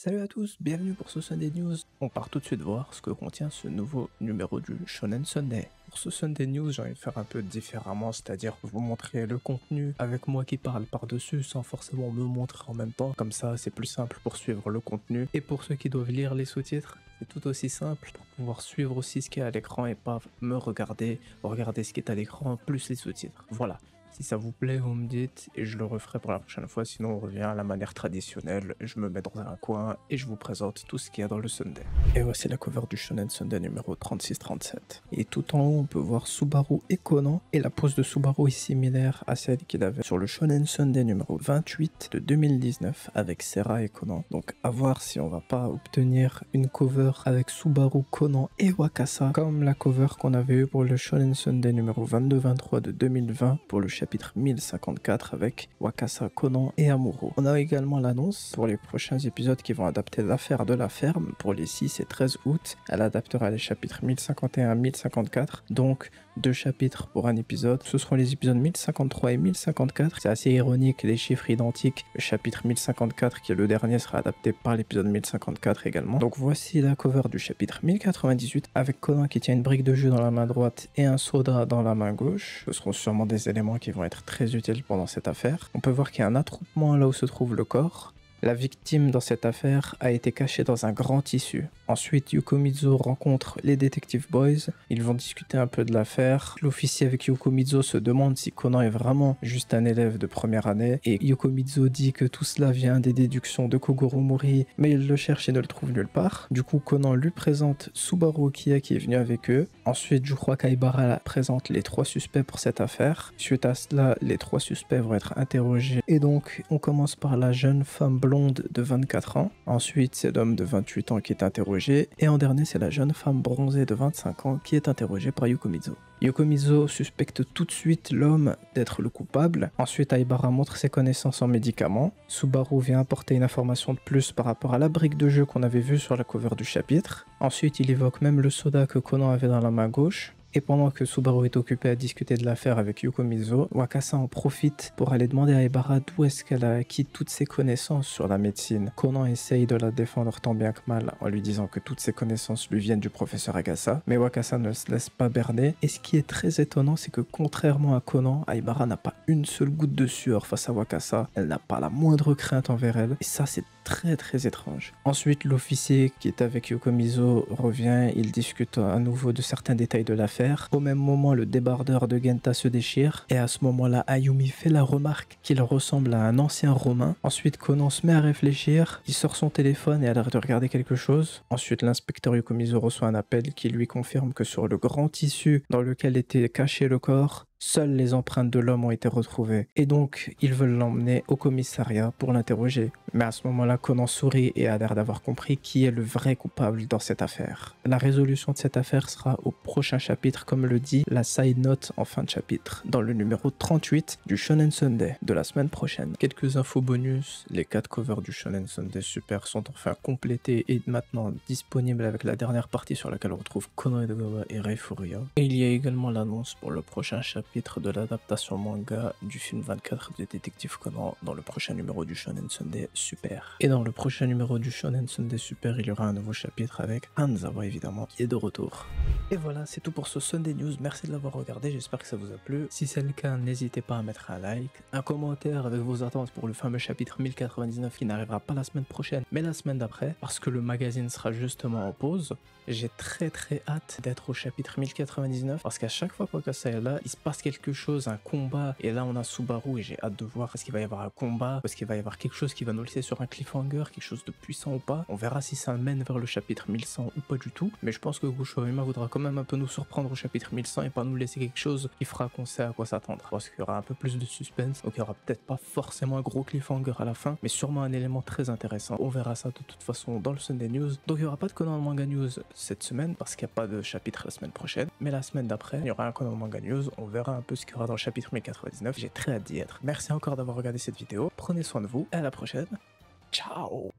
Salut à tous, bienvenue pour ce Sunday News. On part tout de suite voir ce que contient ce nouveau numéro du Shonen Sunday. Pour ce Sunday News, j'ai envie de faire un peu différemment, c'est-à-dire vous montrer le contenu avec moi qui parle par-dessus sans forcément me montrer en même temps. Comme ça, c'est plus simple pour suivre le contenu. Et pour ceux qui doivent lire les sous-titres, c'est tout aussi simple pour pouvoir suivre aussi ce qui est à l'écran et pas me regarder ce qui est à l'écran plus les sous-titres. Voilà. Si ça vous plaît, vous me dites et je le referai pour la prochaine fois. Sinon, on revient à la manière traditionnelle. Je me mets dans un coin et je vous présente tout ce qu'il y a dans le Sunday. Et voici la cover du Shonen Sunday numéro 36-37. Et tout en haut, on peut voir Subaru et Conan. Et la pose de Subaru est similaire à celle qu'il avait sur le Shonen Sunday numéro 28 de 2019 avec Sera et Conan. Donc, à voir si on va pas obtenir une cover avec Subaru, Conan et Wakasa comme la cover qu'on avait eu pour le Shonen Sunday numéro 22-23 de 2020 pour le chapitre 1054 avec Wakasa, Conan et Amuro. On a également l'annonce pour les prochains épisodes qui vont adapter l'affaire de la ferme pour les 6 et 13 août. Elle adaptera les chapitres 1051-1054, donc 2 chapitres pour un épisode. Ce seront les épisodes 1053 et 1054. C'est assez ironique, les chiffres identiques. Le chapitre 1054 qui est le dernier sera adapté par l'épisode 1054 également. Donc voici la cover du chapitre 1098 avec Conan qui tient une brique de jus dans la main droite et un soda dans la main gauche. Ce seront sûrement des éléments qui vont être très utiles pendant cette affaire. On peut voir qu'il y a un attroupement là où se trouve le corps. La victime dans cette affaire a été cachée dans un grand tissu. Ensuite, Yukomizo rencontre les Detective Boys. Ils vont discuter un peu de l'affaire. L'officier avec Yukomizo se demande si Conan est vraiment juste un élève de première année. Et Yukomizo dit que tout cela vient des déductions de Kogoro Mori, mais il le cherche et ne le trouve nulle part. Du coup, Conan lui présente Subaru Okiya qui est venu avec eux. Ensuite, Juhua Kaibara présente les 3 suspects pour cette affaire. Suite à cela, les 3 suspects vont être interrogés. Et donc, on commence par la jeune femme blonde de 24 ans. Ensuite, c'est l'homme de 28 ans qui est interrogé. Et en dernier, c'est la jeune femme bronzée de 25 ans qui est interrogée par Yukomizo. Yukomizo suspecte tout de suite l'homme d'être le coupable. Ensuite, Aibara montre ses connaissances en médicaments. Subaru vient apporter une information de plus par rapport à la brique de jeu qu'on avait vue sur la cover du chapitre. Ensuite, il évoque même le soda que Conan avait dans la main gauche. Et pendant que Subaru est occupé à discuter de l'affaire avec Yukomizo, Wakasa en profite pour aller demander à Aibara d'où est-ce qu'elle a acquis toutes ses connaissances sur la médecine. Conan essaye de la défendre tant bien que mal en lui disant que toutes ses connaissances lui viennent du professeur Agasa, mais Wakasa ne se laisse pas berner. Et ce qui est très étonnant, c'est que contrairement à Conan, Aibara n'a pas une seule goutte de sueur face à Wakasa, elle n'a pas la moindre crainte envers elle, et ça c'est très étrange. Ensuite, l'officier qui est avec Yukomizo revient, il discute à nouveau de certains détails de l'affaire. Au même moment, le débardeur de Genta se déchire, et à ce moment-là, Ayumi fait la remarque qu'il ressemble à un ancien romain. Ensuite, Conan se met à réfléchir, il sort son téléphone et a l'air de regarder quelque chose. Ensuite, l'inspecteur Yukomizo reçoit un appel qui lui confirme que sur le grand tissu dans lequel était caché le corps, seules les empreintes de l'homme ont été retrouvées. Et donc, ils veulent l'emmener au commissariat pour l'interroger. Mais à ce moment-là, Conan sourit et a l'air d'avoir compris qui est le vrai coupable dans cette affaire. La résolution de cette affaire sera au prochain chapitre, comme le dit la side note en fin de chapitre, dans le numéro 38 du Shonen Sunday de la semaine prochaine. Quelques infos bonus, les 4 covers du Shonen Sunday Super sont enfin complétés et maintenant disponibles avec la dernière partie sur laquelle on retrouve Kono Edogawa et Rei Furuya. Et il y a également l'annonce pour le prochain chapitre de l'adaptation manga du film 24 de Détective Conan dans le prochain numéro du Shonen Sunday Super. Et dans le prochain numéro du Shonen Sunday Super, il y aura un nouveau chapitre avec Hanzawa évidemment qui est de retour. Et voilà, c'est tout pour ce Sunday News. Merci de l'avoir regardé, j'espère que ça vous a plu. Si c'est le cas, n'hésitez pas à mettre un like, un commentaire avec vos attentes pour le fameux chapitre 1099 qui n'arrivera pas la semaine prochaine, mais la semaine d'après, parce que le magazine sera justement en pause. J'ai très hâte d'être au chapitre 1099 parce qu'à chaque fois que ça est là, il se passe quelque chose, un combat, et là on a Subaru et j'ai hâte de voir est-ce qu'il va y avoir un combat, est-ce qu'il va y avoir quelque chose qui va nous laisser sur un cliffhanger, quelque chose de puissant ou pas. On verra si ça mène vers le chapitre 1100 ou pas du tout, mais je pense que Goshoima voudra quand même un peu nous surprendre au chapitre 1100 et pas nous laisser quelque chose qui fera qu'on sait à quoi s'attendre, parce qu'il y aura un peu plus de suspense, donc il y aura peut-être pas forcément un gros cliffhanger à la fin, mais sûrement un élément très intéressant. On verra ça de toute façon dans le Sunday News. Donc il y aura pas de Conan Manga News cette semaine parce qu'il n'y a pas de chapitre la semaine prochaine, mais la semaine d'après il y aura un Conan Manga News. On verra un peu ce qu'il y aura dans le chapitre 1099. J'ai très hâte d'y être. Merci encore d'avoir regardé cette vidéo. Prenez soin de vous et à la prochaine. Ciao.